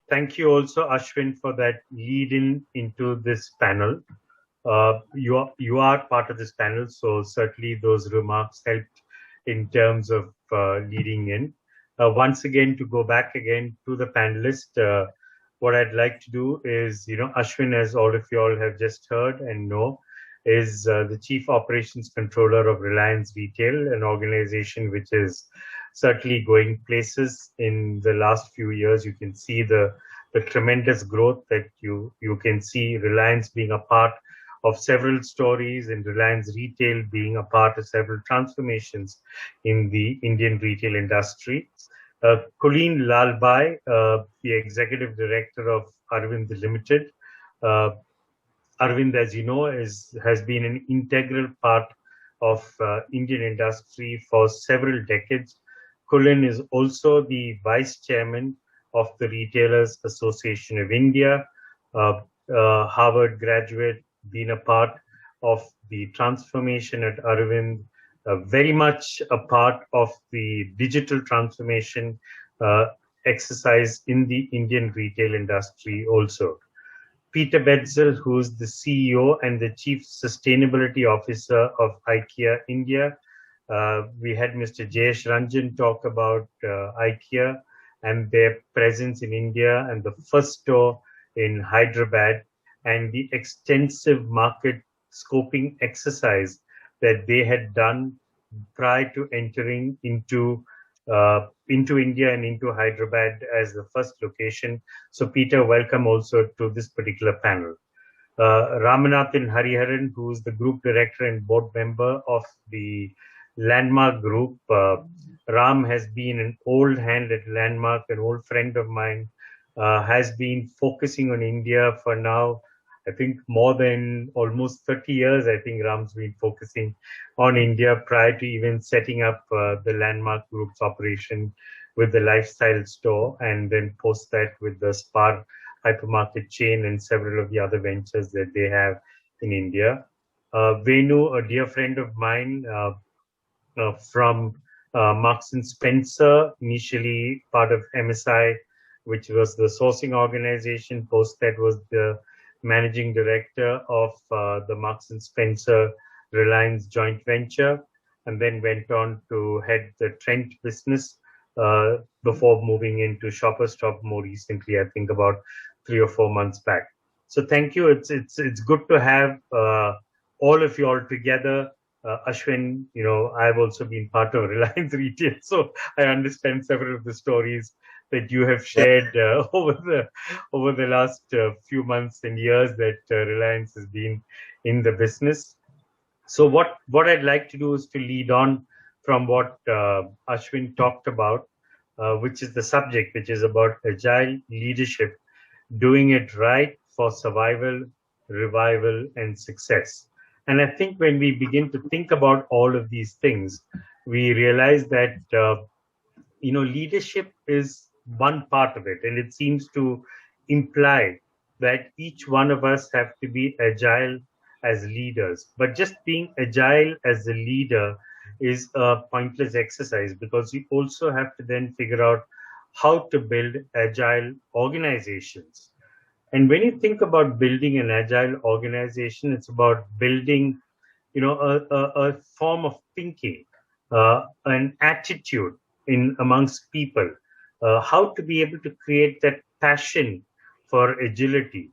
thank you also, Ashwin, for that lead-in into this panel. You are part of this panel, so certainly those remarks helped in terms of leading in. Once again, to go back again to the panelist, what I'd like to do is, Ashwin, as all of you all have just heard and know, is the Chief Operations Controller of Reliance Retail, an organization which is certainly going places in the last few years. You can see the tremendous growth that you can see Reliance being a part of several stories and Reliance Retail being a part of several transformations in the Indian retail industry. Colleen Lalbai, the Executive Director of Arvind Ltd. Arvind, as you know, has been an integral part of Indian industry for several decades. Colleen is also the Vice Chairman of the Retailers Association of India, Harvard graduate, been a part of the transformation at Arvind, very much a part of the digital transformation exercise in the Indian retail industry also. Peter Betzel, who's the CEO and the Chief Sustainability Officer of IKEA India. We had Mr. Jayesh Ranjan talk about IKEA and their presence in India and the first store in Hyderabad and the extensive market scoping exercise that they had done prior to entering into India and into Hyderabad as the first location. So Peter, welcome also to this particular panel. Ramanathan Hariharan, who is the Group Director and Board Member of the Landmark Group. Ram has been an old hand at Landmark, an old friend of mine, has been focusing on India for now, I think more than almost 30 years. I think Ram's been focusing on India prior to even setting up the Landmark Group's operation with the lifestyle store, and then post that with the Spar hypermarket chain and several of the other ventures that they have in India. Venu, a dear friend of mine from Marks and Spencer, initially part of MSI, which was the sourcing organization. Post that was the managing director of the Marks and Spencer Reliance joint venture, and then went on to head the Trent business before moving into Shoppers Stop more recently, I think about 3 or 4 months back. So thank you. It's good to have all of you all together. Ashwin, I've also been part of Reliance Retail, so I understand several of the stories that you have shared over the last few months and years that Reliance has been in the business. So what I'd like to do is to lead on from what Ashwin talked about, which is the subject, which is about agile leadership, doing it right for survival, revival, and success. And I think when we begin to think about all of these things, we realize that leadership is one part of it, and it seems to imply that each one of us have to be agile as leaders. But just being agile as a leader is a pointless exercise, because you also have to then figure out how to build agile organizations. And when you think about building an agile organization, it's about building, a form of thinking, an attitude amongst people, how to be able to create that passion for agility.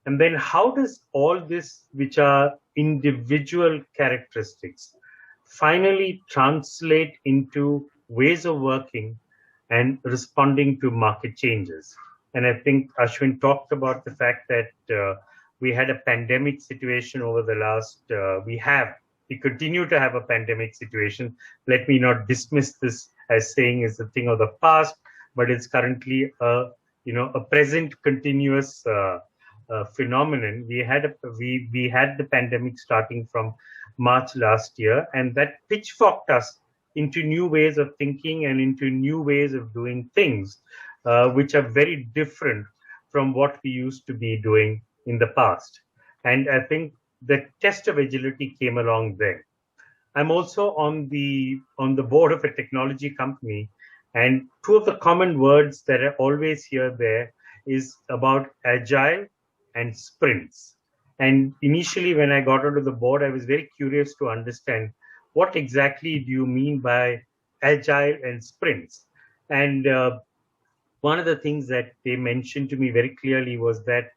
And then how does all this, which are individual characteristics, finally translate into ways of working and responding to market changes? And I think Ashwin talked about the fact that we had a pandemic situation over the last, we continue to have a pandemic situation. Let me not dismiss this as saying it's a thing of the past, but it's currently a present continuous phenomenon. We had the pandemic starting from March last year, and that pitchforked us into new ways of thinking and into new ways of doing things, which are very different from what we used to be doing in the past. And I think the test of agility came along then. I'm also on the board of a technology company, and two of the common words that I always hear there is about agile and sprints. And initially, when I got onto the board, I was very curious to understand what exactly do you mean by agile and sprints. And one of the things that they mentioned to me very clearly was that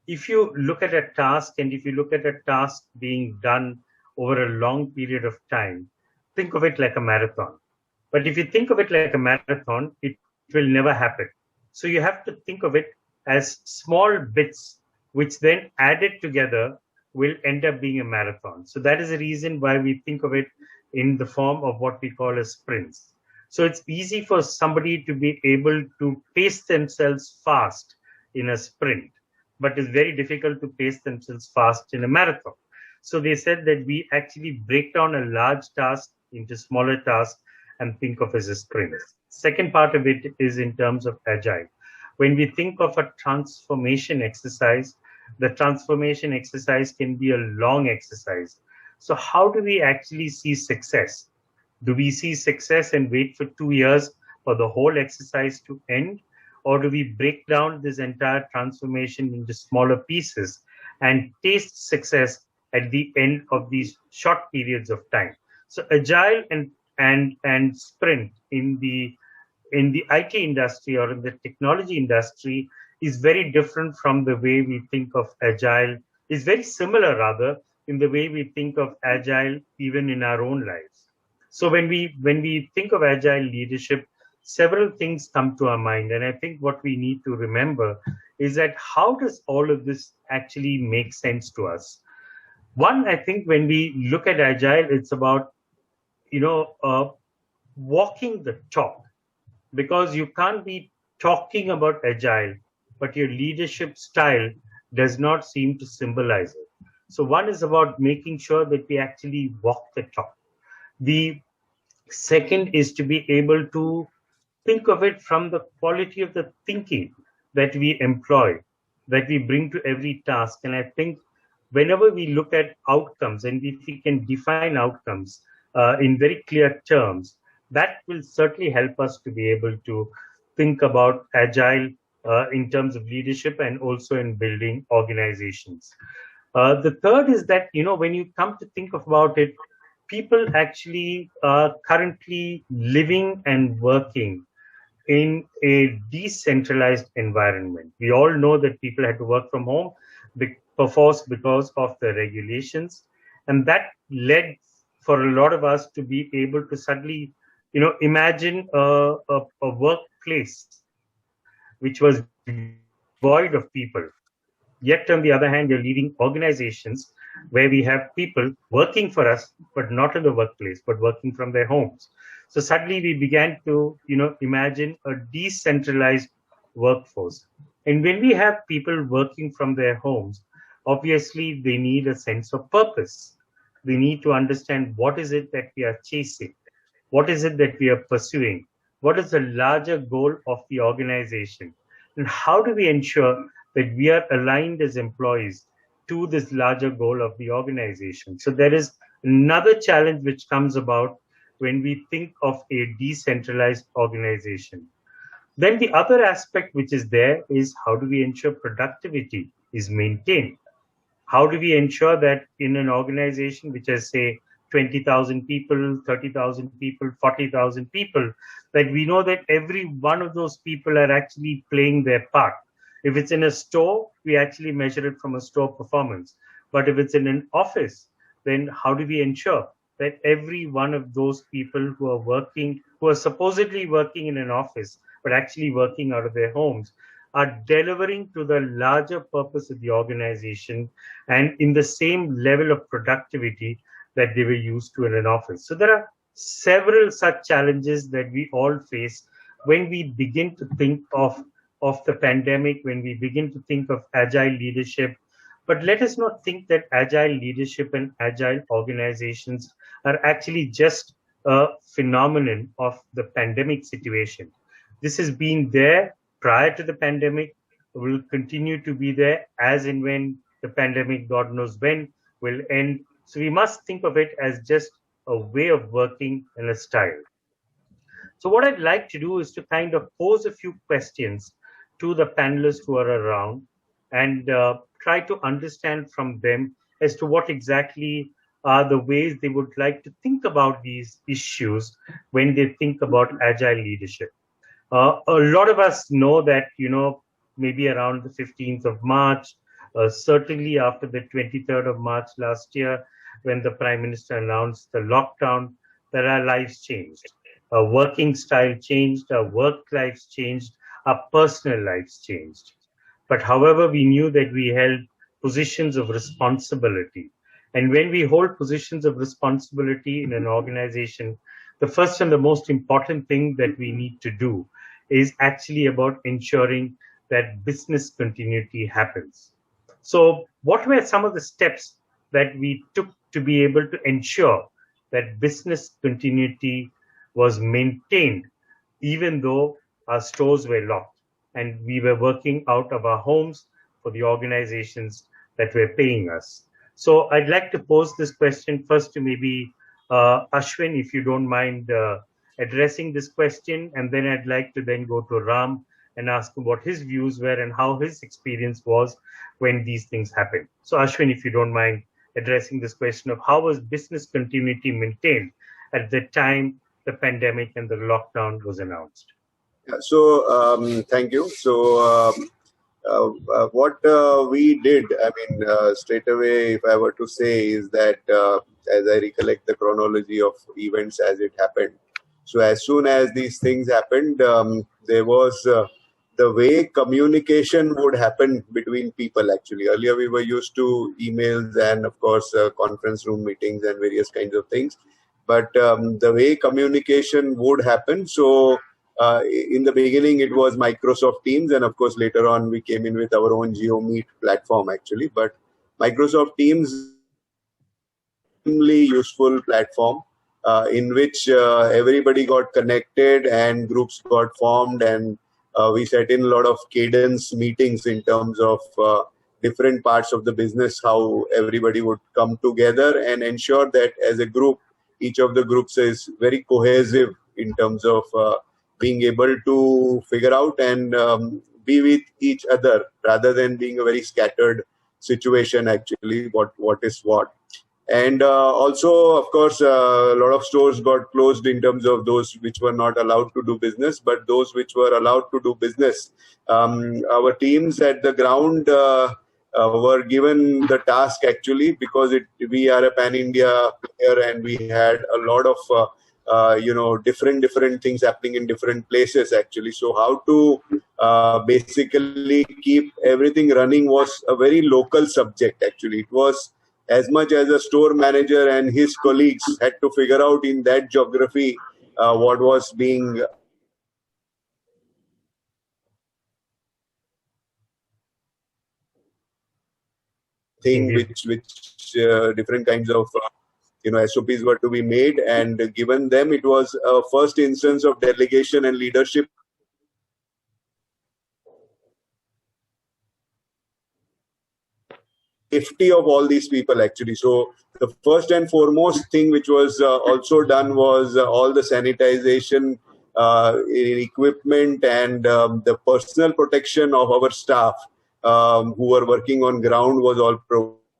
if you look at a task and if you look at a task being done over a long period of time, think of it like a marathon. But if you think of it like a marathon, it will never happen. So you have to think of it as small bits, which then added together will end up being a marathon. So that is the reason why we think of it in the form of what we call as sprints. So it's easy for somebody to be able to pace themselves fast in a sprint, but it's very difficult to pace themselves fast in a marathon. So they said that we actually break down a large task into smaller tasks and think of as a sprint. Second part of it is in terms of agile. When we think of a transformation exercise, the transformation exercise can be a long exercise. So how do we actually see success? Do we see success and wait for 2 years for the whole exercise to end? Or do we break down this entire transformation into smaller pieces and taste success at the end of these short periods of time? So agile and sprint in the IT industry or in the technology industry is very different from the way we think of agile, is very similar rather in the way we think of agile even in our own lives. So when we think of agile leadership, several things come to our mind. And I think what we need to remember is that how does all of this actually make sense to us? One, I think when we look at agile, it's about, walking the talk, because you can't be talking about agile, but your leadership style does not seem to symbolize it. So one is about making sure that we actually walk the talk. The second is to be able to think of it from the quality of the thinking that we employ, that we bring to every task. And I think whenever we look at outcomes and if we can define outcomes in very clear terms, that will certainly help us to be able to think about agile in terms of leadership and also in building organizations. The third is that, when you come to think about it, people actually are currently living and working in a decentralized environment. We all know that people had to work from home because of the regulations. And that led for a lot of us to be able to suddenly, imagine a workplace which was devoid of people. Yet, on the other hand, you're leading organizations where we have people working for us, but not in the workplace, but working from their homes. So suddenly we began to, imagine a decentralized workforce. And when we have people working from their homes, obviously they need a sense of purpose. We need to understand what is it that we are chasing? What is it that we are pursuing? What is the larger goal of the organization? And how do we ensure that we are aligned as employees to this larger goal of the organization? So there is another challenge which comes about when we think of a decentralized organization. Then the other aspect which is there is how do we ensure productivity is maintained? How do we ensure that in an organization which has, say, 20,000 people, 30,000 people, 40,000 people, that we know that every one of those people are actually playing their part. If it's in a store, we actually measure it from a store performance. But if it's in an office, then how do we ensure that every one of those people who are working, who are supposedly working in an office, but actually working out of their homes, are delivering to the larger purpose of the organization and in the same level of productivity that they were used to in an office? So there are several such challenges that we all face when we begin to think of the pandemic, when we begin to think of agile leadership. But let us not think that agile leadership and agile organizations are actually just a phenomenon of the pandemic situation. This has been there prior to the pandemic, will continue to be there as and when the pandemic, God knows when, will end. So we must think of it as just a way of working and a style. So what I'd like to do is to kind of pose a few questions to the panelists who are around and try to understand from them as to what exactly are the ways they would like to think about these issues when they think about agile leadership. A lot of us know that, maybe around the 15th of March, certainly after the 23rd of March last year, when the Prime Minister announced the lockdown, that our lives changed. Our working style changed, our work lives changed, our personal lives changed. But however, we knew that we held positions of responsibility. And when we hold positions of responsibility in an organization, the first and the most important thing that we need to do is actually about ensuring that business continuity happens. So, what were some of the steps that we took to be able to ensure that business continuity was maintained, even though our stores were locked and we were working out of our homes for the organizations that were paying us? So, I'd like to pose this question first to maybe Ashwin, if you don't mind addressing this question, and then I'd like to then go to Ram and ask him what his views were and how his experience was when these things happened. So Ashwin, if you don't mind addressing this question of how was business continuity maintained at the time the pandemic and the lockdown was announced. Yeah, so thank you. So what we did, straight away, if I were to say, is that as I recollect the chronology of events as it happened. So as soon as these things happened, there was the way communication would happen between people. Actually, earlier we were used to emails and of course conference room meetings and various kinds of things. But the way communication would happen, so in the beginning it was Microsoft Teams, and of course later on we came in with our own GeoMeet platform actually. But Microsoft Teams, extremely useful platform in which everybody got connected and groups got formed, and we set in a lot of cadence meetings in terms of different parts of the business, how everybody would come together and ensure that as a group, each of the groups is very cohesive in terms of being able to figure out and be with each other rather than being a very scattered situation actually, what is what. And also, of course, a lot of stores got closed in terms of those which were not allowed to do business, but those which were allowed to do business, our teams at the ground were given the task actually, because we are a pan-India player and we had a lot of different things happening in different places actually. So how to basically keep everything running was a very local subject actually. It was as much as a store manager and his colleagues had to figure out in that geography what was being thing, which different kinds of SOPs were to be made and given them. It was a first instance of delegation and leadership safety of all these people actually. So the first and foremost thing which was also done was all the sanitization in equipment and the personal protection of our staff who were working on ground was all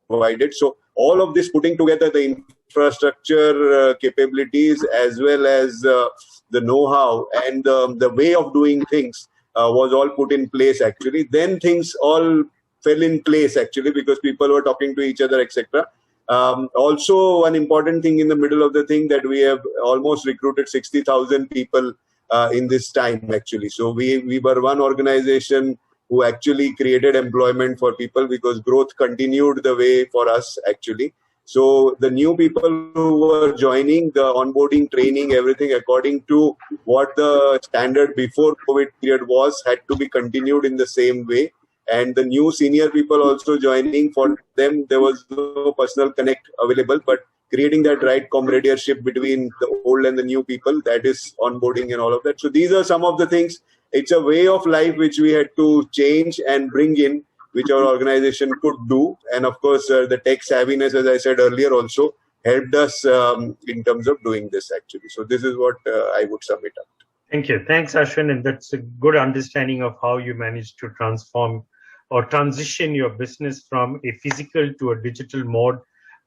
provided. So all of this, putting together the infrastructure capabilities as well as the know-how and the way of doing things was all put in place actually. Then things all fell in place actually, because people were talking to each other, etc. Also, one important thing in the middle of the thing, that we have almost recruited 60,000 people in this time actually. So we were one organization who actually created employment for people, because growth continued the way for us actually. So the new people who were joining, the onboarding, training, everything according to what the standard before COVID period was, had to be continued in the same way. And the new senior people also joining, for them there was no personal connect available, but creating that right comradeship between the old and the new people, that is onboarding and all of that. So these are some of the things. It's a way of life which we had to change and bring in, which our organization could do. And of course, the tech savviness, as I said earlier, also helped us in terms of doing this actually. So this is what I would sum it up. Thank you. Thanks, Ashwin. And that's a good understanding of how you managed to transform or transition your business from a physical to a digital mode,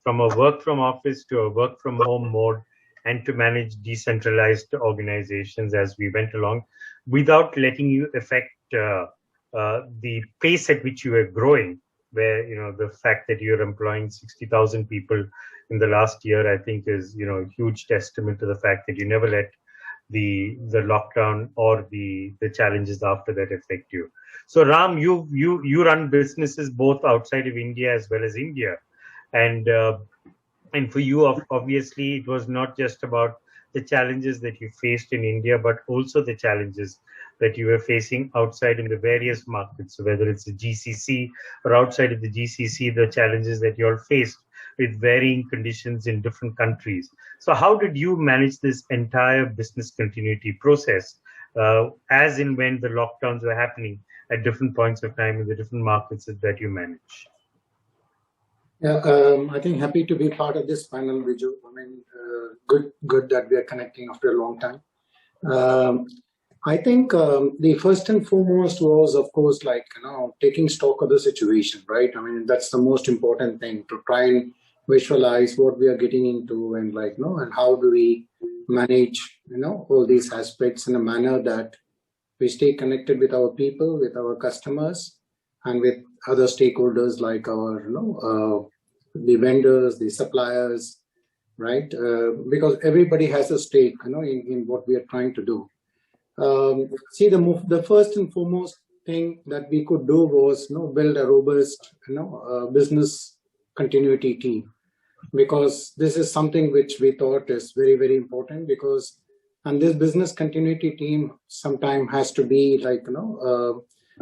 from a work from office to a work from home mode, and to manage decentralized organizations as we went along without letting you affect the pace at which you were growing, where, the fact that you're employing 60,000 people in the last year, I think is, a huge testament to the fact that you never let the lockdown or the challenges after that affect you. So Ram, you run businesses both outside of India as well as India, and for you, obviously, it was not just about the challenges that you faced in India, but also the challenges that you were facing outside in the various markets. So whether it's the GCC or outside of the GCC, the challenges that you all faced with varying conditions in different countries. So how did you manage this entire business continuity process, as in when the lockdowns were happening at different points of time in the different markets that you manage? Yeah, I think happy to be part of this panel, Bijou. I mean, good that we are connecting after a long time. I think the first and foremost was, of course, taking stock of the situation, right? I mean, that's the most important thing, to try and visualize what we are getting into, and and how do we manage, all these aspects in a manner that we stay connected with our people, with our customers, and with other stakeholders like our, the vendors, the suppliers, right? Because everybody has a stake, in what we are trying to do. See, the first and foremost thing that we could do was, build a robust, business continuity team, because this is something which we thought is very, very important. Because, and this business continuity team sometimes has to be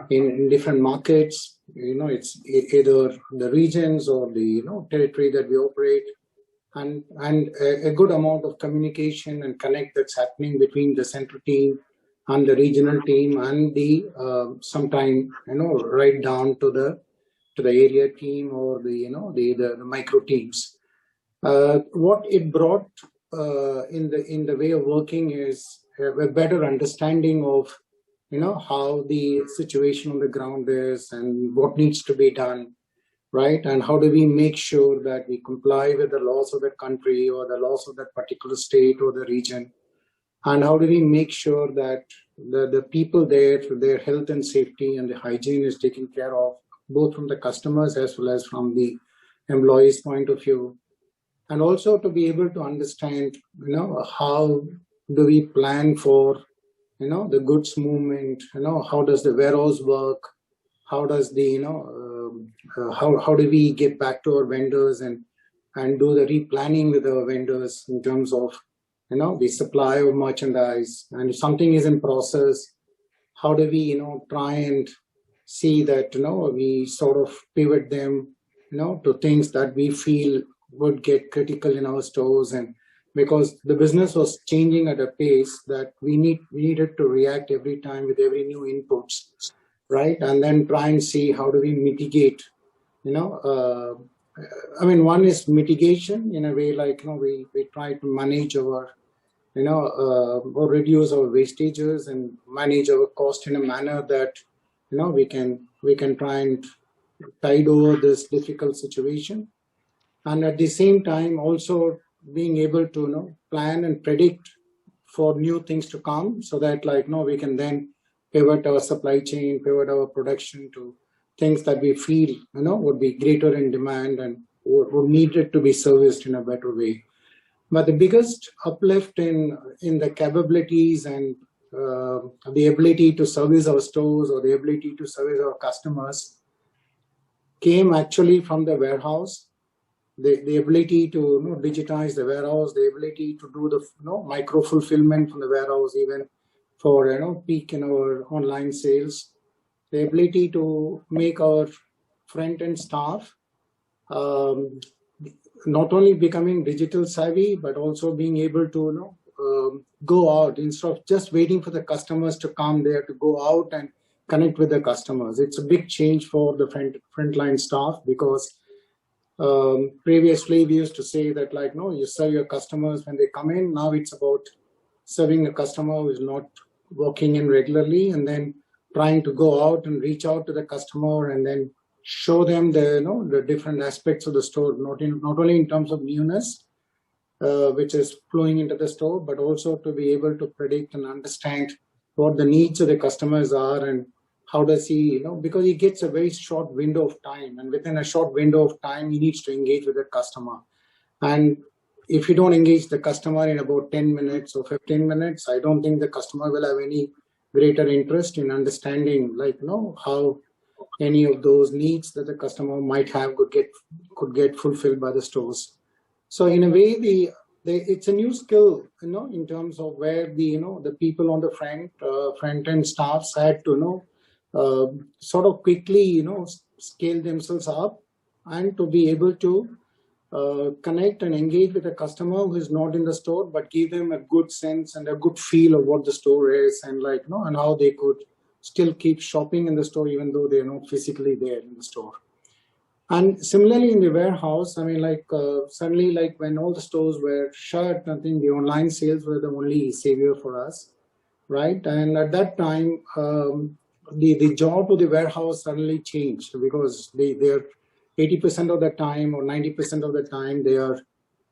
in different markets. It's either the regions or the territory that we operate, and a good amount of communication and connect that's happening between the central team and the regional team, and the sometime right down to the area team, or the micro teams. What it brought in the way of working is a better understanding of how the situation on the ground is and what needs to be done, right? And how do we make sure that we comply with the laws of the country or the laws of that particular state or the region, and how do we make sure that the people there, their health and safety and the hygiene is taken care of, both from the customers as well as from the employees' point of view. And also to be able to understand, how do we plan for, the goods movement, how does the warehouse work, how does the, how do we get back to our vendors and do the replanning with our vendors in terms of, the supply of merchandise, and if something is in process, how do we, try and see that, we sort of pivot them, to things that we feel would get critical in our stores. And because the business was changing at a pace that we needed to react every time with every new inputs, right? And then try and see how do we mitigate, I mean, one is mitigation in a way, we try to manage our, or reduce our wastages and manage our cost in a manner that, we can try and tide over this difficult situation. And at the same time, also being able to plan and predict for new things to come, so that we can then pivot our supply chain, pivot our production to things that we feel would be greater in demand and would needed to be serviced in a better way. But the biggest uplift in the capabilities and the ability to service our stores or the ability to service our customers came actually from the warehouse. The ability to digitize the warehouse, the ability to do the micro fulfillment from the warehouse, even for peak in our online sales, the ability to make our front end staff not only becoming digital savvy, but also being able to go out instead of just waiting for the customers to come there, to go out and connect with the customers. It's a big change for the frontline staff, because previously we used to say that you serve your customers when they come in. Now it's about serving a customer who is not walking in regularly and then trying to go out and reach out to the customer and then show them the different aspects of the store, not only in terms of newness, which is flowing into the store, but also to be able to predict and understand what the needs of the customers are and how does he, because he gets a very short window of time, and within a short window of time, he needs to engage with the customer. And if you don't engage the customer in about 10 minutes or 15 minutes, I don't think the customer will have any greater interest in understanding, how any of those needs that the customer might have could get fulfilled by the stores. So in a way, it's a new skill, in terms of where the people on the front end staffs had to, sort of quickly, scale themselves up and to be able to connect and engage with a customer who is not in the store, but give them a good sense and a good feel of what the store is and and how they could still keep shopping in the store even though they're not physically there in the store. And similarly in the warehouse, suddenly when all the stores were shut, I think the online sales were the only savior for us, right? And at that time, the job of the warehouse suddenly changed because they're 80% of the time or 90% of the time, they are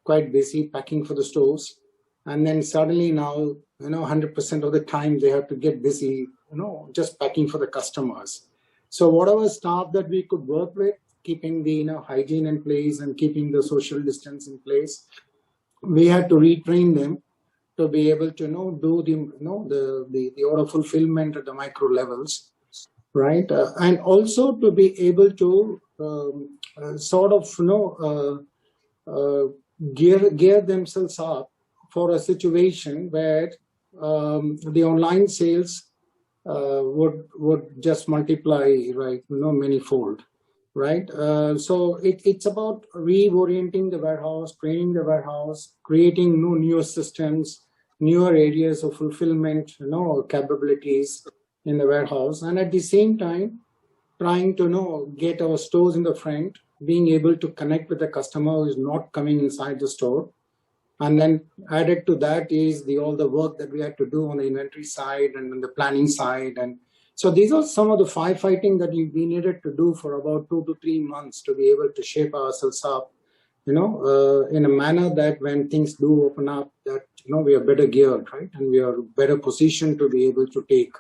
quite busy packing for the stores. And then suddenly now, 100% of the time they have to get busy, just packing for the customers. So whatever staff that we could work with, keeping the hygiene in place and keeping the social distance in place, we had to retrain them to be able to do the order fulfillment at the micro levels, right? And also to be able to gear themselves up for a situation where the online sales would just multiply, right? Manyfold. Right. So it's about reorienting the warehouse, training the warehouse, creating newer systems, newer areas of fulfillment, capabilities in the warehouse. And at the same time, trying to get our stores in the front, being able to connect with the customer who is not coming inside the store. And then added to that is all the work that we had to do on the inventory side and on the planning side. And so these are some of the firefighting that we needed to do for about 2 to 3 months to be able to shape ourselves up, in a manner that when things do open up, that, we are better geared, right? And we are better positioned to be able to take,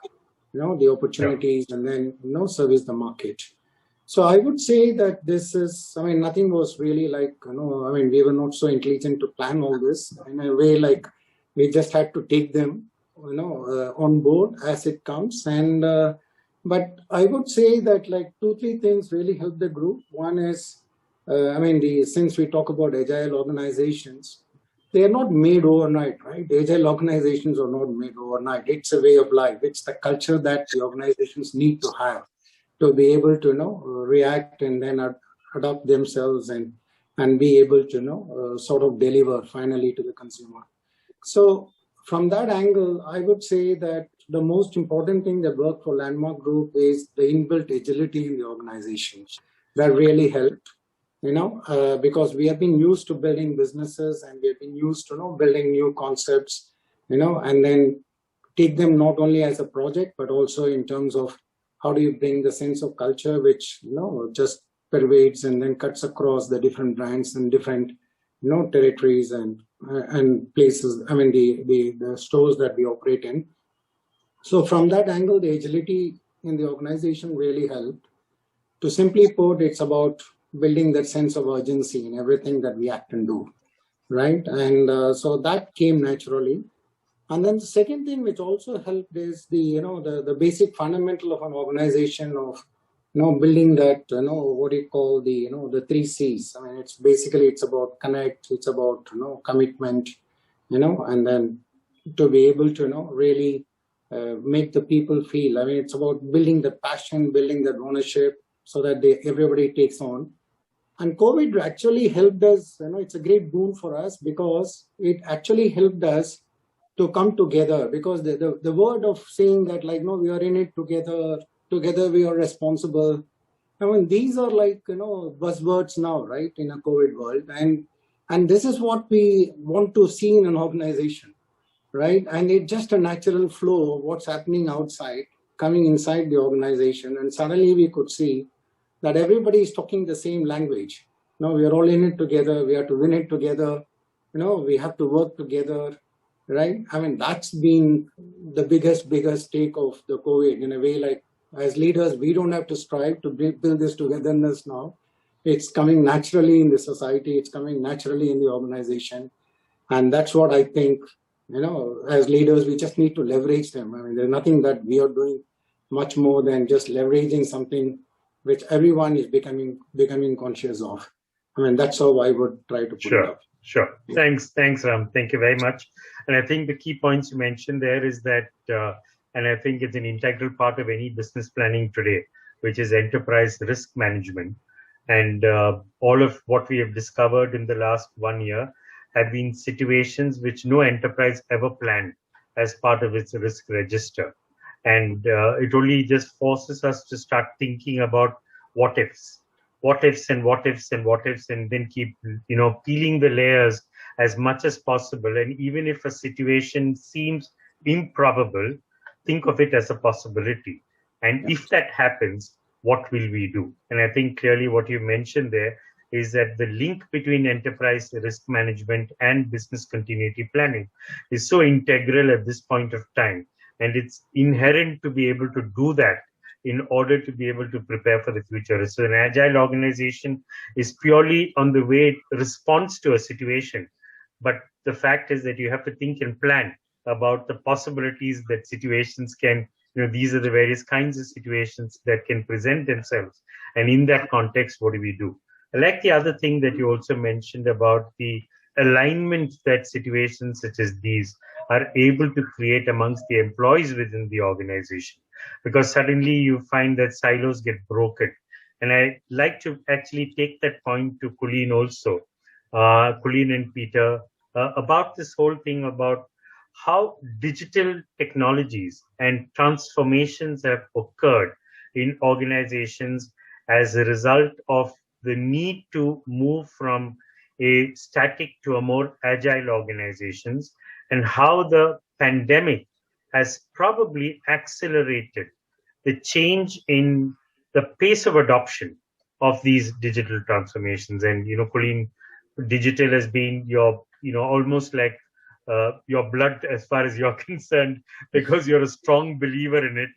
the opportunities and then, service the market. So I would say that this is, nothing was really we were not so intelligent to plan all this. In a way, we just had to take them on board as it comes. And but I would say that 2-3 things really help the group. One is, since we talk about agile organizations, they are not made overnight, right? Agile organizations are not made overnight. It's a way of life. It's the culture that the organizations need to have to be able to react and then adopt themselves and be able to sort of deliver finally to the consumer. So from that angle, I would say that the most important thing that worked for Landmark Group is the inbuilt agility in the organization. That really helped, because we have been used to building businesses and we have been used to building new concepts, and then take them not only as a project, but also in terms of how do you bring the sense of culture, which, just pervades and then cuts across the different brands and different, territories and places, the stores that we operate in. So from that angle, the agility in the organization really helped. To simply put, it's about building that sense of urgency in everything that we act and do, right? And so that came naturally. And then the second thing which also helped is the basic fundamental of an organization of building that what do you call the 3 C's. It's about connect, it's about commitment, and then to be able to really make the people feel. It's about building the passion, building that ownership, so that everybody takes on. And COVID actually helped us. It's a great boon for us because it actually helped us to come together, because the word of saying that we are in it together we are responsible. These are buzzwords now, right, in a COVID world. And this is what we want to see in an organization. right? And it's just a natural flow of what's happening outside, coming inside the organization. And suddenly we could see that everybody is talking the same language. No, we are all in it together. We have to win it together. We have to work together, right? I mean, that's been the biggest take of the COVID in a way. Like as leaders, we don't have to strive to build this togetherness now. It's coming naturally in the society. It's coming naturally in the organization. And that's what I think, as leaders, we just need to leverage them. I mean, there's nothing that we are doing much more than just leveraging something which everyone is becoming conscious of. I mean, that's how I would try to put it up. Sure. Thanks, Ram. Thank you very much. And I think the key points you mentioned there is that, and I think it's an integral part of any business planning today, which is enterprise risk management. And all of what we have discovered in the last 1 year have been situations which no enterprise ever planned as part of its risk register. And it only just forces us to start thinking about what ifs and what ifs, and then keep, peeling the layers as much as possible. And even if a situation seems improbable, think of it as a possibility. And if that happens, what will we do? And I think clearly what you mentioned there is that the link between enterprise risk management and business continuity planning is so integral at this point of time. And it's inherent to be able to do that in order to be able to prepare for the future. So an agile organization is purely on the way it responds to a situation. But the fact is that you have to think and plan about the possibilities that situations can, these are the various kinds of situations that can present themselves. And in that context, what do we do? I like the other thing that you also mentioned about the alignment that situations such as these are able to create amongst the employees within the organization, because suddenly you find that silos get broken. And I like to actually take that point to Kulin also, Kulin and Peter, about this whole thing about how digital technologies and transformations have occurred in organizations as a result of the need to move from a static to a more agile organizations, and how the pandemic has probably accelerated the change in the pace of adoption of these digital transformations. And, Colleen, digital has been your, almost like your blood as far as you're concerned, because you're a strong believer in it.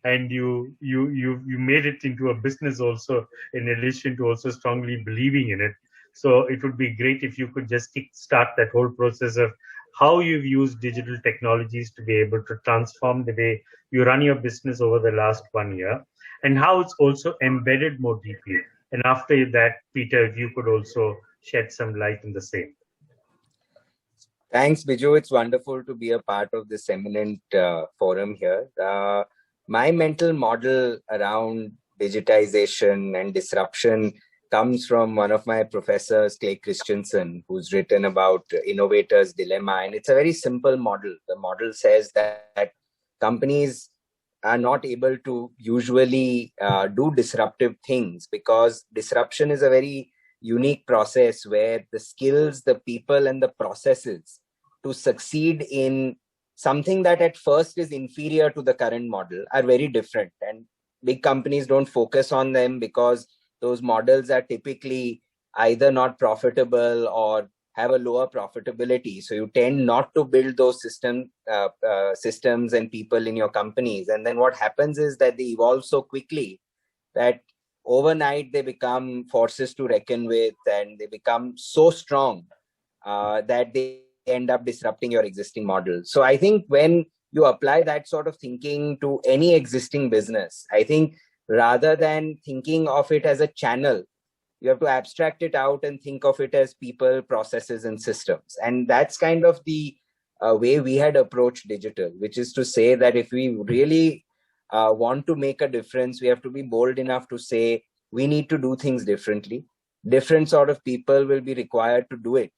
And you made it into a business also, in addition to also strongly believing in it. So it would be great if you could just start that whole process of how you've used digital technologies to be able to transform the way you run your business over the last 1 year, and how it's also embedded more deeply. And after that, Peter, if you could also shed some light in the same. Thanks, Bijou. It's wonderful to be a part of this eminent forum here. My mental model around digitization and disruption comes from one of my professors, Clay Christensen, who's written about innovator's dilemma. And it's a very simple model. The model says that companies are not able to usually do disruptive things, because disruption is a very unique process where the skills, the people, and the processes to succeed in something that at first is inferior to the current model are very different. And big companies don't focus on them because those models are typically either not profitable or have a lower profitability. So you tend not to build those systems and people in your companies. And then what happens is that they evolve so quickly that overnight they become forces to reckon with, and they become so strong that they end up disrupting your existing model. So I think when you apply that sort of thinking to any existing business, I think rather than thinking of it as a channel, you have to abstract it out and think of it as people, processes, and systems. And that's kind of the way we had approached digital, which is to say that if we really want to make a difference, we have to be bold enough to say we need to do things differently. Different sort of people will be required to do it.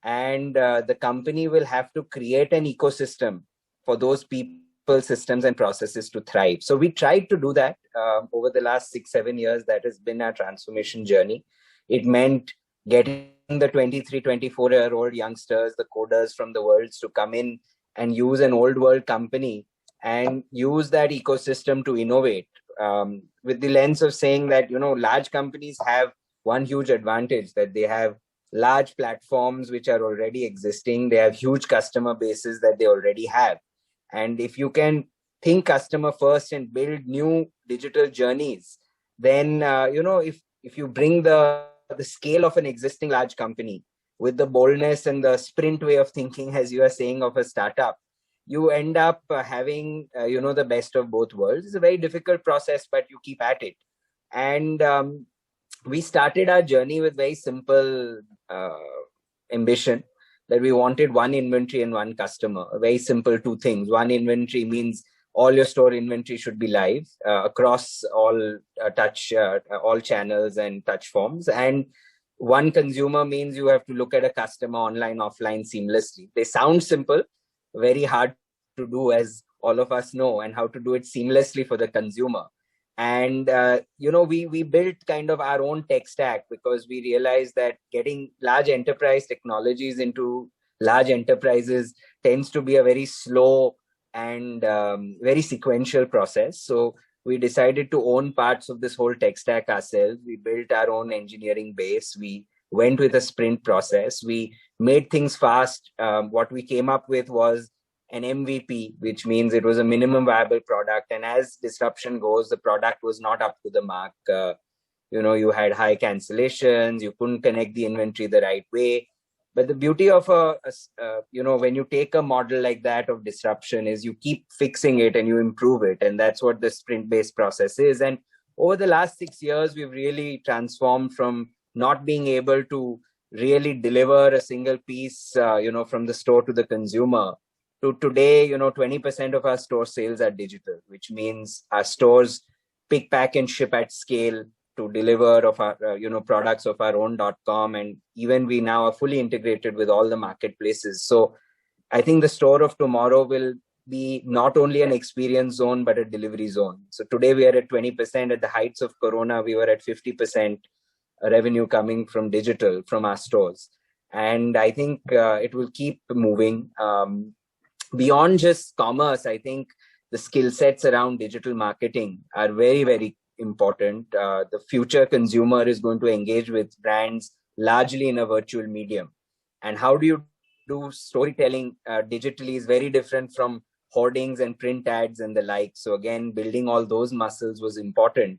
And the company will have to create an ecosystem for those people, systems, and processes to thrive. So we tried to do that over the last 6-7 years. That has been our transformation journey. It meant getting the 23, 24-year-old youngsters, the coders from the world, to come in and use an old world company and use that ecosystem to innovate, with the lens of saying that, large companies have one huge advantage, that they have large platforms which are already existing. They have huge customer bases that they already have. And if you can think customer first and build new digital journeys, then, if you bring the scale of an existing large company with the boldness and the sprint way of thinking, as you are saying, of a startup, you end up having, the best of both worlds. It's a very difficult process, but you keep at it. And we started our journey with very simple ambition, that we wanted one inventory and one customer. A very simple two things. One inventory means all your store inventory should be live across all all channels and touch forms. And one consumer means you have to look at a customer online, offline seamlessly. They sound simple, very hard to do, as all of us know, and how to do it seamlessly for the consumer. And, we built kind of our own tech stack, because we realized that getting large enterprise technologies into large enterprises tends to be a very slow and very sequential process. So we decided to own parts of this whole tech stack ourselves. We built our own engineering base. We went with a sprint process. We made things fast. What we came up with was an MVP, which means it was a minimum viable product. And as disruption goes, the product was not up to the mark. You had high cancellations. You couldn't connect the inventory the right way. But the beauty of when you take a model like that of disruption, is you keep fixing it and you improve it. And that's what the sprint-based process is. And over the last 6 years, we've really transformed from not being able to really deliver a single piece, from the store to the consumer, to today, 20% of our store sales are digital, which means our stores pick, pack, and ship at scale to deliver of our, products of our own .com. And even we now are fully integrated with all the marketplaces. So I think the store of tomorrow will be not only an experience zone, but a delivery zone. So today we are at 20%. At the heights of Corona, we were at 50% revenue coming from digital, from our stores. And I think it will keep moving. Beyond just commerce, I think the skill sets around digital marketing are very, very important. The future consumer is going to engage with brands largely in a virtual medium. And how do you do storytelling digitally is very different from hoardings and print ads and the like. So again, building all those muscles was important.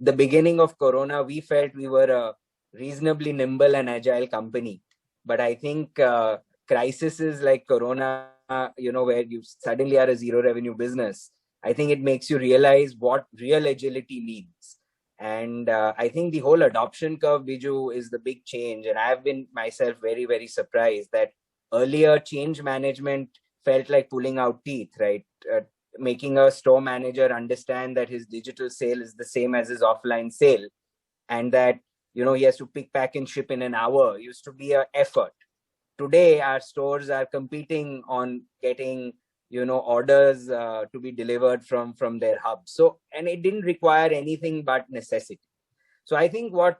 The beginning of Corona, we felt we were a reasonably nimble and agile company. But I think crises like Corona, where you suddenly are a zero revenue business, I think it makes you realize what real agility means. And I think the whole adoption curve, Bijou, is the big change. And I have been myself very, very surprised that earlier change management felt like pulling out teeth, right? Making a store manager understand that his digital sale is the same as his offline sale, and that, he has to pick, pack, and ship in an hour used to be an effort. Today, our stores are competing on getting, orders to be delivered from their hubs. So, and it didn't require anything but necessity. So I think what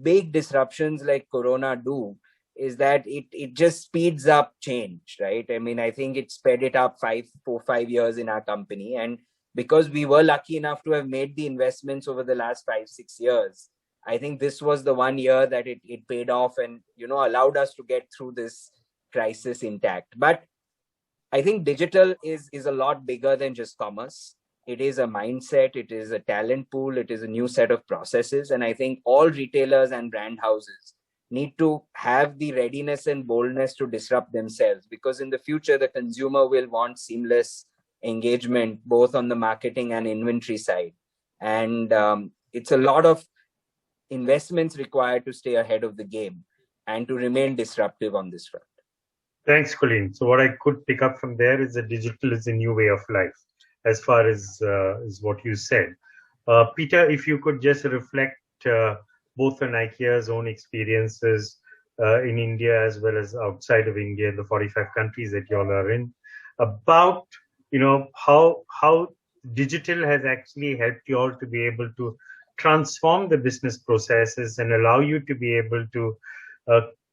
big disruptions like Corona do is that it just speeds up change, right? I mean, I think it sped it up 4-5 years in our company. And because we were lucky enough to have made the investments over the last 5-6 years, I think this was the 1 year that it paid off and, allowed us to get through this crisis intact. But I think digital is a lot bigger than just commerce. It is a mindset. It is a talent pool. It is a new set of processes. And I think all retailers and brand houses need to have the readiness and boldness to disrupt themselves, because in the future, the consumer will want seamless engagement, both on the marketing and inventory side. And it's a lot of investments required to stay ahead of the game and to remain disruptive on this front. Thanks, Colleen. So what I could pick up from there is that digital is a new way of life, as far as is what you said. Peter, if you could just reflect both on IKEA's own experiences in India as well as outside of India, the 45 countries that you all are in, about how digital has actually helped you all to be able to transform the business processes and allow you to be able to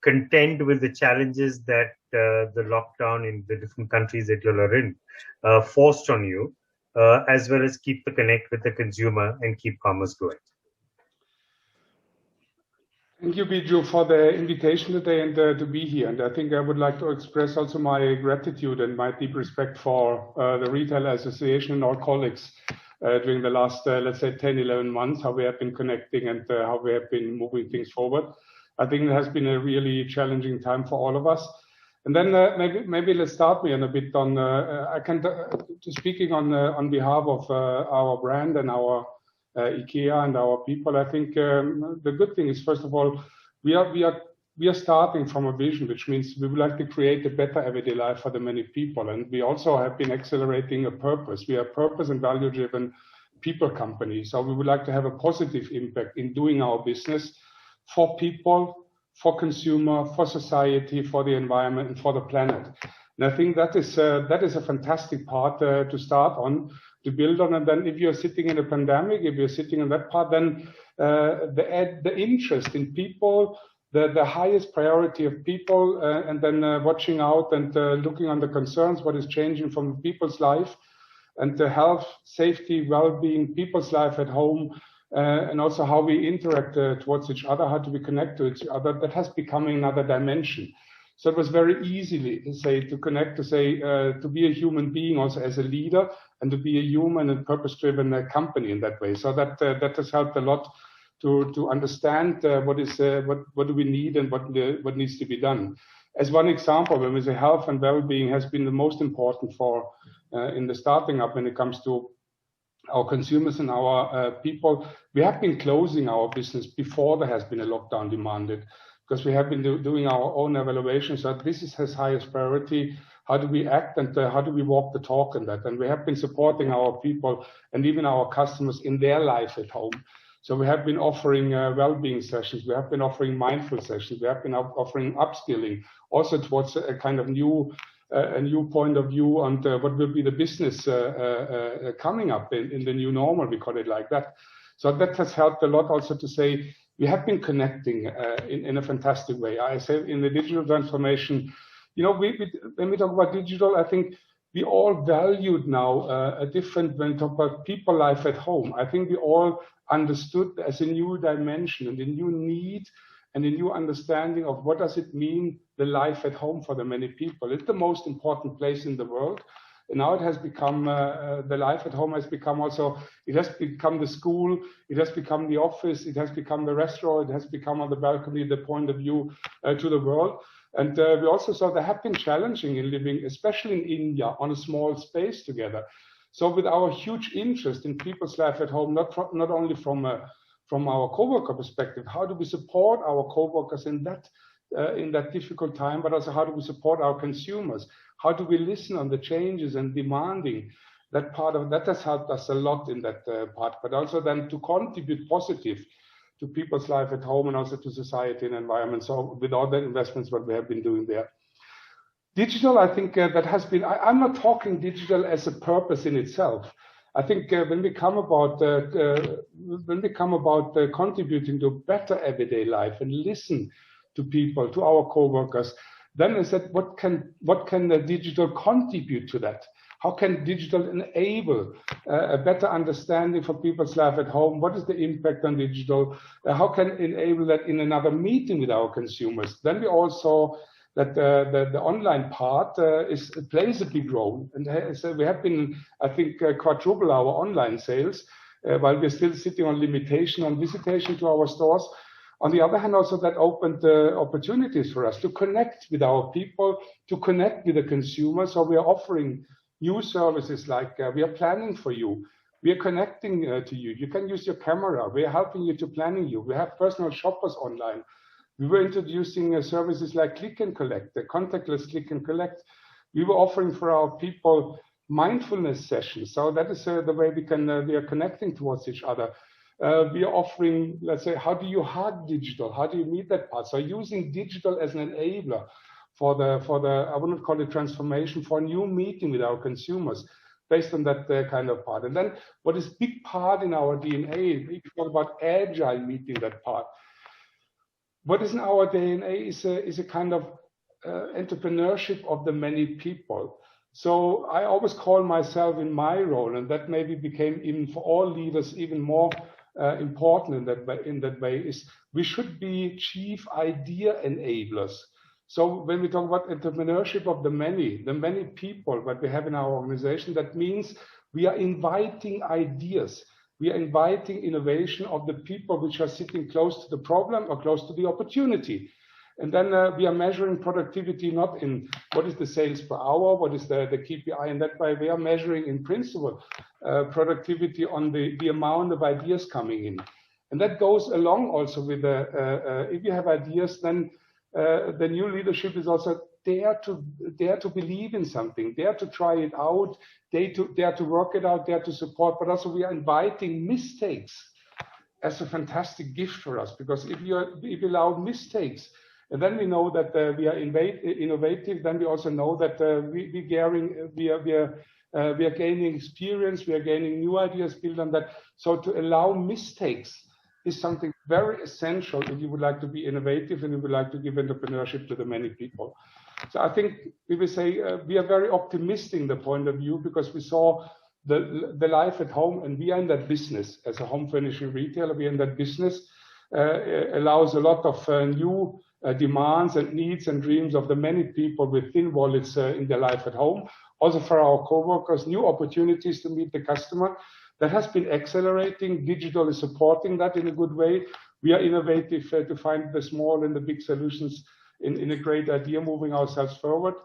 contend with the challenges that the lockdown in the different countries that you are in forced on you, as well as keep the connect with the consumer and keep commerce going? Thank you, Bijou, for the invitation today and to be here. And I think I would like to express also my gratitude and my deep respect for the Retail Association and our colleagues during the last, let's say, 10, 11 months, how we have been connecting and how we have been moving things forward. I think it has been a really challenging time for all of us. And then maybe let's start me on a bit on, speaking on behalf of our brand and our IKEA and our people. I think the good thing is, first of all, we are starting from a vision, which means we would like to create a better everyday life for the many people. And we also have been accelerating a purpose. We are a purpose and value-driven people company. So we would like to have a positive impact in doing our business for people, for consumer, for society, for the environment, and for the planet. And I think that is a fantastic part to start on, to build on. And then if you're sitting in a pandemic, if you're sitting in that part, then the interest in people, the highest priority of people, and then watching out and looking on the concerns, what is changing from people's life, and the health, safety, well-being, people's life at home, and also how we interact towards each other, how do we connect to each other, that has become another dimension. So it was very easily to connect, to be a human being also as a leader, and to be a human and purpose-driven company in that way. So that has helped a lot to understand what do we need and what needs to be done. As one example, when we say health and well-being has been the most important for in the starting up when it comes to our consumers and our people. We have been closing our business before there has been a lockdown demanded, because we have been doing our own evaluation. So this has highest priority. How do we act and how do we walk the talk in that? And we have been supporting our people and even our customers in their life at home. So we have been offering well-being sessions. We have been offering mindful sessions. We have been offering upskilling, also towards a kind of a new point of view on what will be the business coming up in the new normal, we call it like that. So that has helped a lot also to say we have been connecting in a fantastic way. I say in the digital transformation, when we talk about digital, I think we all valued now a different, when we talk about people life at home, I think we all understood as a new dimension and a new need and a new understanding of what does it mean, the life at home for the many people. It's the most important place in the world. And now it has become, the life at home has become also, it has become the school, it has become the office, it has become the restaurant, it has become on the balcony, the point of view to the world. And we also saw there have been challenging in living, especially in India, on a small space together. So with our huge interest in people's life at home, not only from our coworker perspective, how do we support our coworkers in that difficult time, but also how do we support our consumers? How do we listen on the changes and demanding that part of that has helped us a lot in that part, but also then to contribute positive to people's life at home and also to society and environment. So with all the investments, what we have been doing there. Digital, I think that has been, I'm not talking digital as a purpose in itself. I think when we come about contributing to better everyday life and listen to people, to our co-workers, then is that what can the digital contribute to that? How can digital enable a better understanding for people's life at home? What is the impact on digital? How can it enable that in another meeting with our consumers? Then we also that the online part plays a big role. And so we have been, I think, quadruple our online sales while we're still sitting on limitation on visitation to our stores. On the other hand, also that opened opportunities for us to connect with our people, to connect with the consumer. So we are offering new services like we are planning for you. We are connecting to you. You can use your camera. We are helping you to planning you. We have personal shoppers online. We were introducing services like click and collect, the contactless click and collect. We were offering for our people mindfulness sessions. So that is the way we are connecting towards each other. We are offering, let's say, how do you hug digital? How do you meet that part? So using digital as an enabler for the I wouldn't call it transformation, for a new meeting with our consumers based on that kind of part. And then what is big part in our DNA, we talk about agile meeting that part. What is in our DNA is a kind of entrepreneurship of the many people. So I always call myself in my role, and that maybe became even for all leaders even more important in that way, is we should be chief idea enablers. So when we talk about entrepreneurship of the many people that we have in our organization, that means we are inviting ideas. We are inviting innovation of the people which are sitting close to the problem or close to the opportunity. And then we are measuring productivity not in what is the sales per hour, what is the KPI, and that way we are measuring in principle productivity on the amount of ideas coming in. And that goes along also with if you have ideas, then the new leadership is also dare to believe in something, dare to try it out, dare to work it out, dare to support, but also we are inviting mistakes as a fantastic gift for us, because if you allow mistakes, and then we know that we are innovative. Then we also know that we are gaining experience. We are gaining new ideas built on that. So to allow mistakes is something very essential if you would like to be innovative and you would like to give entrepreneurship to the many people. So I think we will say we are very optimistic in the point of view, because we saw the life at home, and we are in that business as a home furnishing retailer. We are in that business. Allows a lot of new demands and needs and dreams of the many people with thin wallets in their life at home. Also for our co-workers, new opportunities to meet the customer. That has been accelerating. Digital is supporting that in a good way. We are innovative to find the small and the big solutions in a great idea, moving ourselves forward.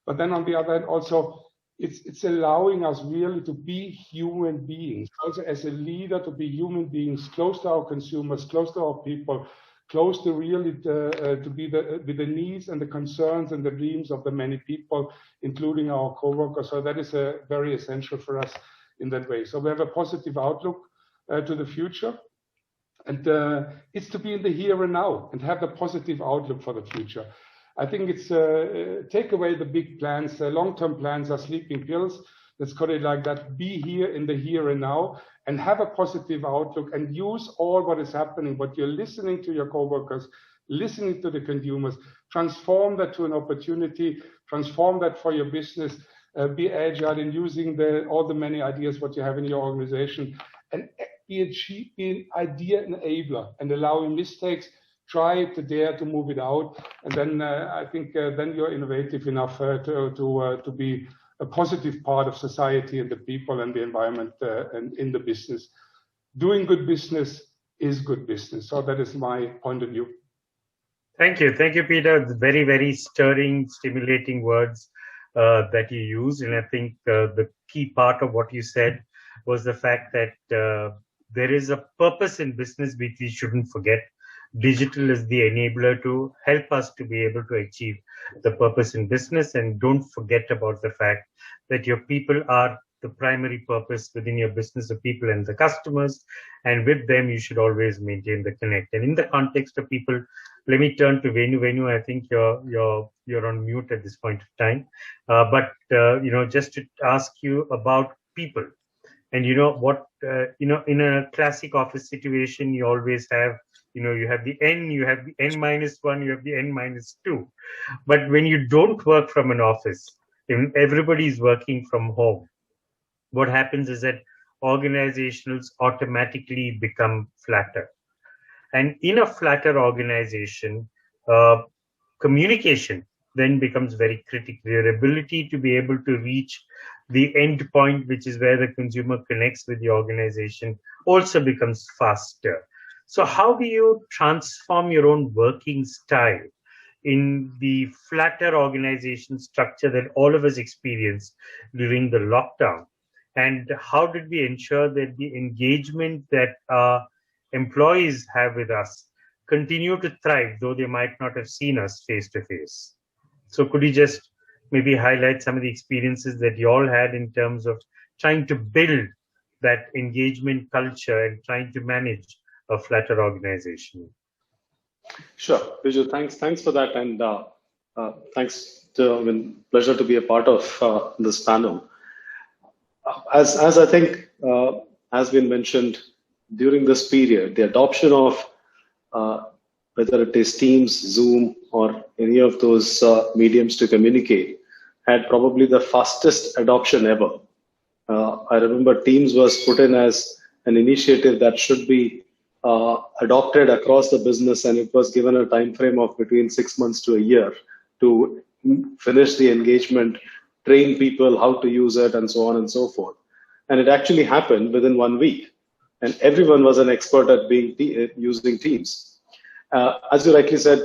But then on the other hand, also, it's allowing us really to be human beings, also as a leader, to be human beings, close to our consumers, close to our people, close to really to be with the needs and the concerns and the dreams of the many people, including our co-workers. So that is very essential for us in that way. So we have a positive outlook to the future, and it's to be in the here and now and have the positive outlook for the future. I think it's take away the big plans. Long-term plans are sleeping pills. Let's call it like that. Be here in the here and now and have a positive outlook and use all what is happening, what you're listening to your coworkers, listening to the consumers, transform that to an opportunity, transform that for your business, be agile in using all the many ideas what you have in your organization, and be an idea enabler and allowing mistakes. Try to dare to move it out, and then I think then you're innovative enough to be a positive part of society and the people and the environment and in the business. Doing good business is good business. So that is my point of view. Thank you, Peter. Very, very stirring, stimulating words that you used, and I think the key part of what you said was the fact that there is a purpose in business which we shouldn't forget. Digital is the enabler to help us to be able to achieve the purpose in business. And don't forget about the fact that your people are the primary purpose within your business, the people and the customers. And with them, you should always maintain the connect. And in the context of people, let me turn to Venu. Venu, I think you're on mute at this point of time. But just to ask you about people. And what, in a classic office situation, you always have, you have the N, you have the N-1, you have the N-2. But when you don't work from an office, when everybody is working from home, what happens is that organizations automatically become flatter. And in a flatter organization, communication then becomes very critical. Your ability to be able to reach the end point, which is where the consumer connects with the organization, also becomes faster. So how do you transform your own working style in the flatter organization structure that all of us experienced during the lockdown? And how did we ensure that the engagement that our employees have with us continue to thrive, though they might not have seen us face to face? So could you just maybe highlight some of the experiences that you all had in terms of trying to build that engagement culture and trying to manage a flatter organization? Sure, Bijou, thanks for that, and thanks. Pleasure to be a part of this panel. As I think has been mentioned during this period, the adoption of whether it is Teams, Zoom, or any of those mediums to communicate, had probably the fastest adoption ever. I remember Teams was put in as an initiative that should be adopted across the business, and it was given a time frame of between 6 months to a year to finish the engagement, train people how to use it, and so on and so forth. And it actually happened within 1 week, and everyone was an expert at using Teams. As you rightly said,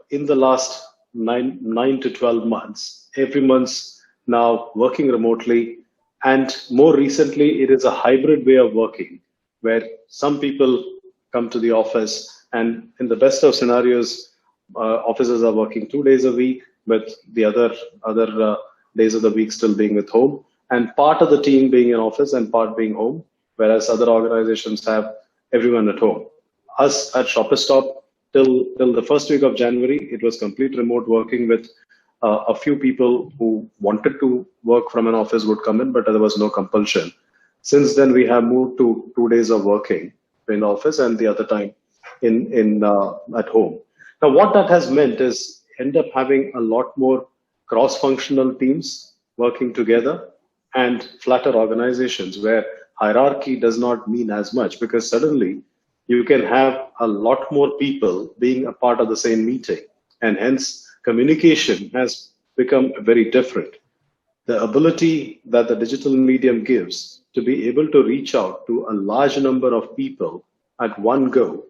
in the last 9 to 12 months, everyone's now working remotely, and more recently, it is a hybrid way of working, where some people come to the office, and in the best of scenarios, offices are working 2 days a week, with the other days of the week still being at home, and part of the team being in office and part being home, whereas other organizations have everyone at home. Us at Shoppers Stop, till the first week of January, it was complete remote working with a few people who wanted to work from an office would come in, but there was no compulsion. Since then, we have moved to 2 days of working in office and the other time at home. Now, what that has meant is end up having a lot more cross-functional teams working together and flatter organizations where hierarchy does not mean as much, because suddenly you can have a lot more people being a part of the same meeting, and hence communication has become very different. The ability that the digital medium gives to be able to reach out to a large number of people at one go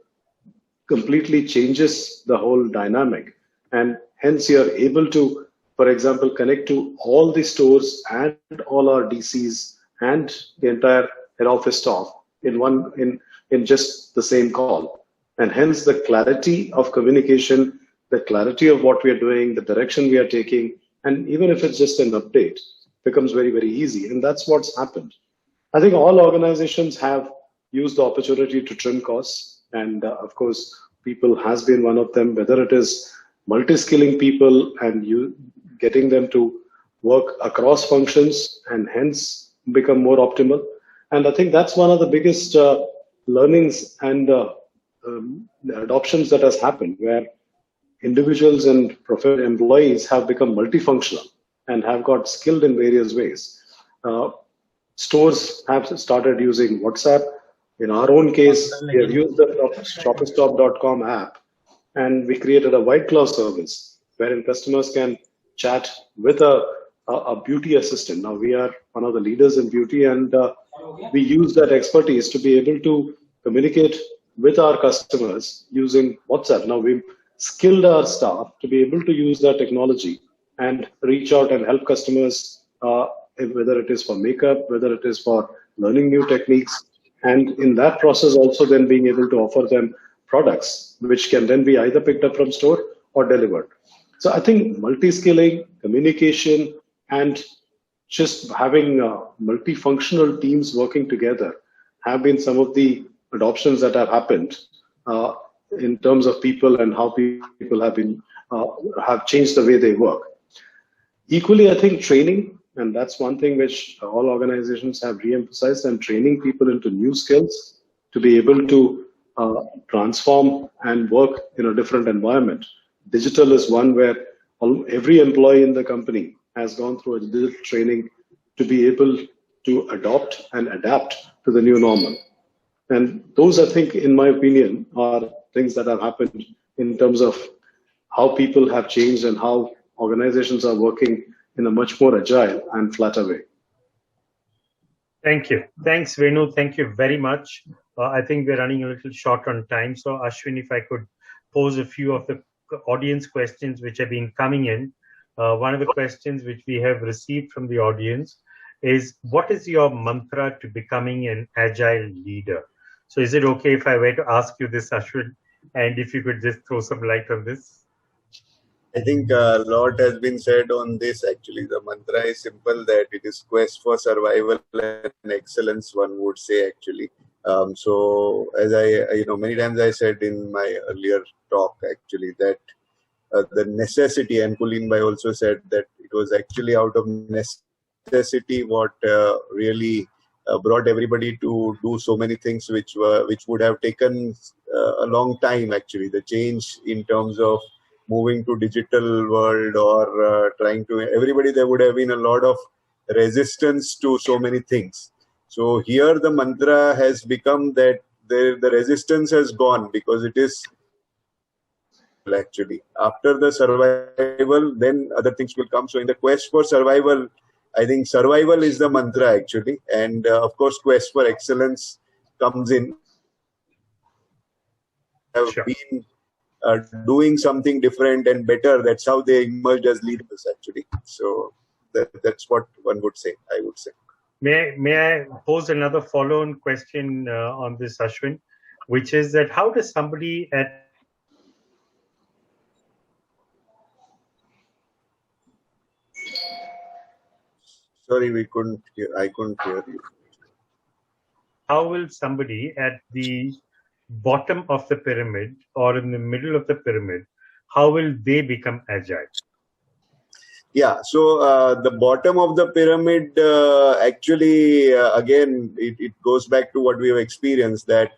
completely changes the whole dynamic, and hence you're able to, for example, connect to all the stores and all our DCs and the entire head office staff in just the same call. And hence the clarity of communication, the clarity of what we are doing, the direction we are taking, and even if it's just an update, becomes very, very easy. And that's what's happened. I think all organizations have used the opportunity to trim costs. And of course, people has been one of them, whether it is multi-skilling people and you getting them to work across functions and hence become more optimal. And I think that's one of the biggest learnings and adoptions that has happened, where individuals and employees have become multifunctional and have got skilled in various ways. Stores have started using WhatsApp. In our own case, we have used the shopperstop.com app, and we created a white glove service wherein customers can chat with a beauty assistant. Now, we are one of the leaders in beauty, and we use that expertise to be able to communicate with our customers using WhatsApp. Now, we've skilled our staff to be able to use that technology and reach out and help customers, whether it is for makeup, whether it is for learning new techniques, and in that process also then being able to offer them products which can then be either picked up from store or delivered. So I think multi-skilling, communication, and just having multifunctional teams working together have been some of the adoptions that have happened in terms of people and how people have changed the way they work. Equally, I think training, and that's one thing which all organizations have re-emphasized, and training people into new skills to be able to transform and work in a different environment. Digital is one where every employee in the company has gone through a digital training to be able to adopt and adapt to the new normal. And those, I think, in my opinion, are things that have happened in terms of how people have changed and how organizations are working in a much more agile and flatter way. Thank you. Thanks, Venu. Thank you very much. I think we're running a little short on time. So, Ashwin, if I could pose a few of the audience questions which have been coming in. One of the questions which we have received from the audience is, what is your mantra to becoming an agile leader? So is it okay if I were to ask you this, Ashwin, and if you could just throw some light on this? I think a lot has been said on this. Actually, the mantra is simple, that it is quest for survival and excellence, one would say, actually. So as many times I said in my earlier talk, actually, that the necessity, and Kulin Bhai also said that it was actually out of necessity what really brought everybody to do so many things which would have taken a long time actually. The change in terms of moving to digital world or trying to everybody, there would have been a lot of resistance to so many things. So here the mantra has become that the resistance has gone because it is actually after the survival, then other things will come. So in the quest for survival, I think survival is the mantra actually, and of course quest for excellence comes in. Have been doing something different and better. That's how they emerged as leaders actually. So that's what one would say, I would say. May I pose another follow-on question on this, Ashwin, which is that how does somebody at Sorry, I couldn't hear you. How will somebody at the bottom of the pyramid or in the middle of the pyramid, how will they become agile? Yeah, so the bottom of the pyramid, actually, again, it goes back to what we have experienced, that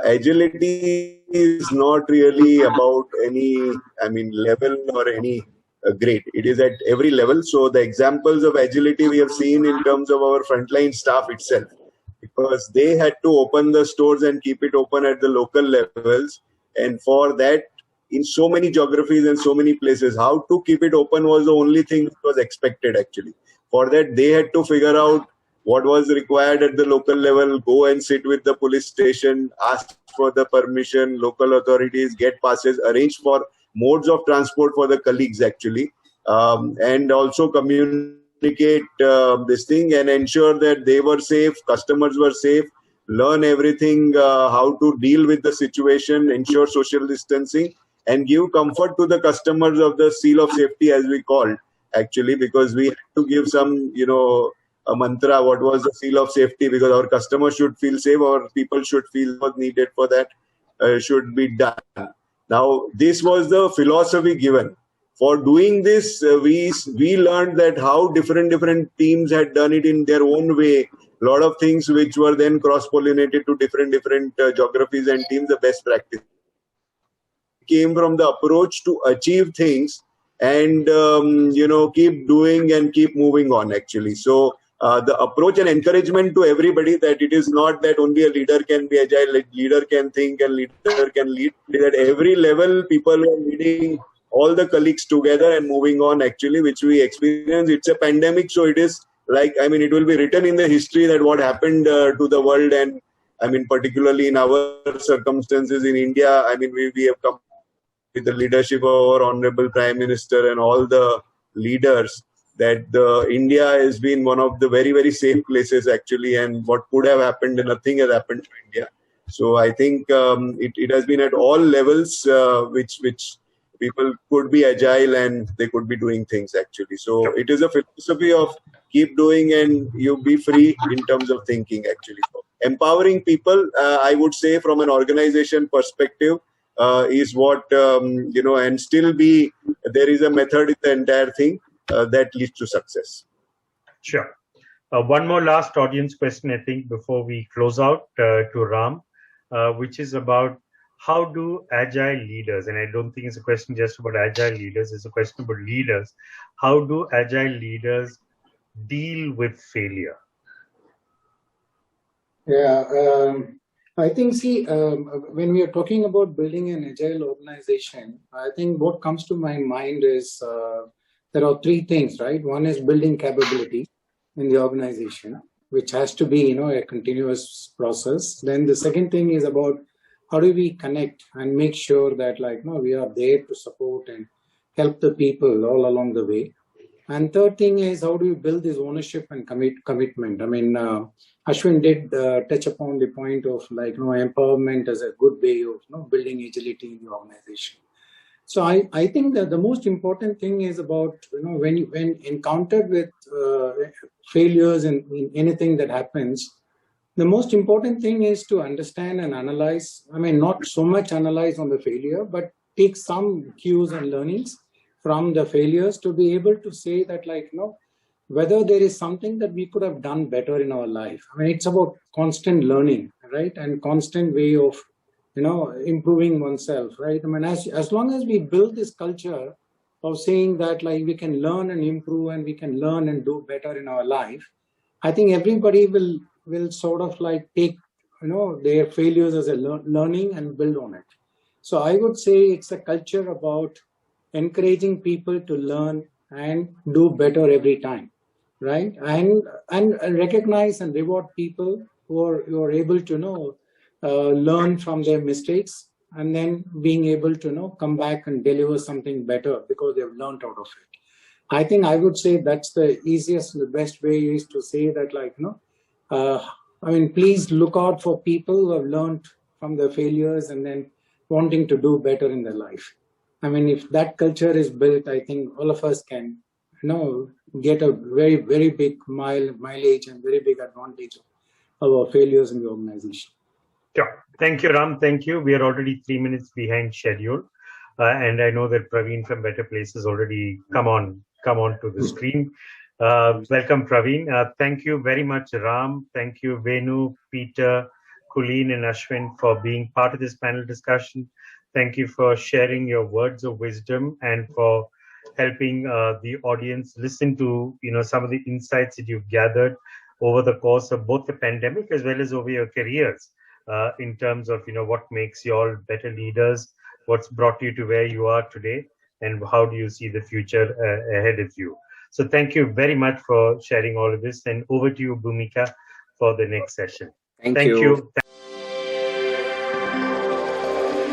agility is not really about any, level or any grade. It is at every level. So the examples of agility we have seen in terms of our frontline staff itself, because they had to open the stores and keep it open at the local levels. And for that, in so many geographies and so many places, how to keep it open was the only thing that was expected actually. For that, they had to figure out what was required at the local level, go and sit with the police station, ask for the permission, local authorities, get passes, arrange for modes of transport for the colleagues actually, and also communicate this thing and ensure that they were safe, customers were safe, learn everything, how to deal with the situation, ensure social distancing, and give comfort to the customers of the seal of safety, as we called actually, because we had to give some, a mantra, what was the seal of safety, because our customers should feel safe, our people should feel what needed for that should be done. Now, this was the philosophy given. For doing this, we learned that how different teams had done it in their own way. A lot of things which were then cross-pollinated to different geographies and teams, the best practice came from the approach to achieve things and keep doing and keep moving on actually. So the approach and encouragement to everybody that it is not that only a leader can be agile, like leader can think and leader can lead. At every level, people are leading all the colleagues together and moving on actually, which we experience. It's a pandemic, so it is like, it will be written in the history that what happened to the world, and particularly in our circumstances in India, we have come with the leadership of our Honorable Prime Minister and all the leaders, that India has been one of the very, very safe places actually, and what could have happened, and nothing has happened to India. So I think it has been at all levels which people could be agile and they could be doing things actually. So it is a philosophy of keep doing and you be free in terms of thinking actually. So empowering people, I would say from an organization perspective, is what, and still be, there is a method in the entire thing that leads to success. Sure. One more last audience question, I think, before we close out to Ram, which is about how do agile leaders, and I don't think it's a question just about agile leaders, it's a question about leaders. How do agile leaders deal with failure? Yeah, I think, when we are talking about building an agile organization, I think what comes to my mind is there are three things, right? One is building capability in the organization, which has to be, a continuous process. Then the second thing is about how do we connect and make sure that, we are there to support and help the people all along the way. And third thing is how do you build this ownership and commitment? Ashwin did touch upon the point of empowerment as a good way of building agility in the organization. So I think that the most important thing is about when encountered with failures in anything that happens, the most important thing is to understand and analyze. Not so much analyze on the failure, but take some cues and learnings from the failures to be able to say that whether there is something that we could have done better in our life. It's about constant learning, right? And constant way of improving oneself, right? I mean, as long as we build this culture of saying that like we can learn and improve and we can learn and do better in our life, I think everybody will sort of like take their failures as a learning and build on it. So I would say it's a culture about encouraging people to learn and do better every time, right? And recognize and reward people who are able to learn from their mistakes and then being able to come back and deliver something better because they've learned out of it. I think I would say that's the easiest and the best way is to say that please look out for people who have learned from their failures and then wanting to do better in their life. I mean, if that culture is built, I think all of us can get a very, very big mileage and very big advantage of our failures in the organization. Sure. Thank you, Ram. Thank you. We are already 3 minutes behind schedule. And I know that Praveen from Better Places already come on to the screen. Welcome, Praveen. Thank you very much, Ram. Thank you, Venu, Peter, Kulin, and Ashwin for being part of this panel discussion. Thank you for sharing your words of wisdom and for helping the audience listen to some of the insights that you've gathered over the course of both the pandemic as well as over your careers in terms of what makes you all better leaders, what's brought you to where you are today, and how do you see the future ahead of you. So thank you very much for sharing all of this, and over to you, Bhumika, for the next session. Thank you.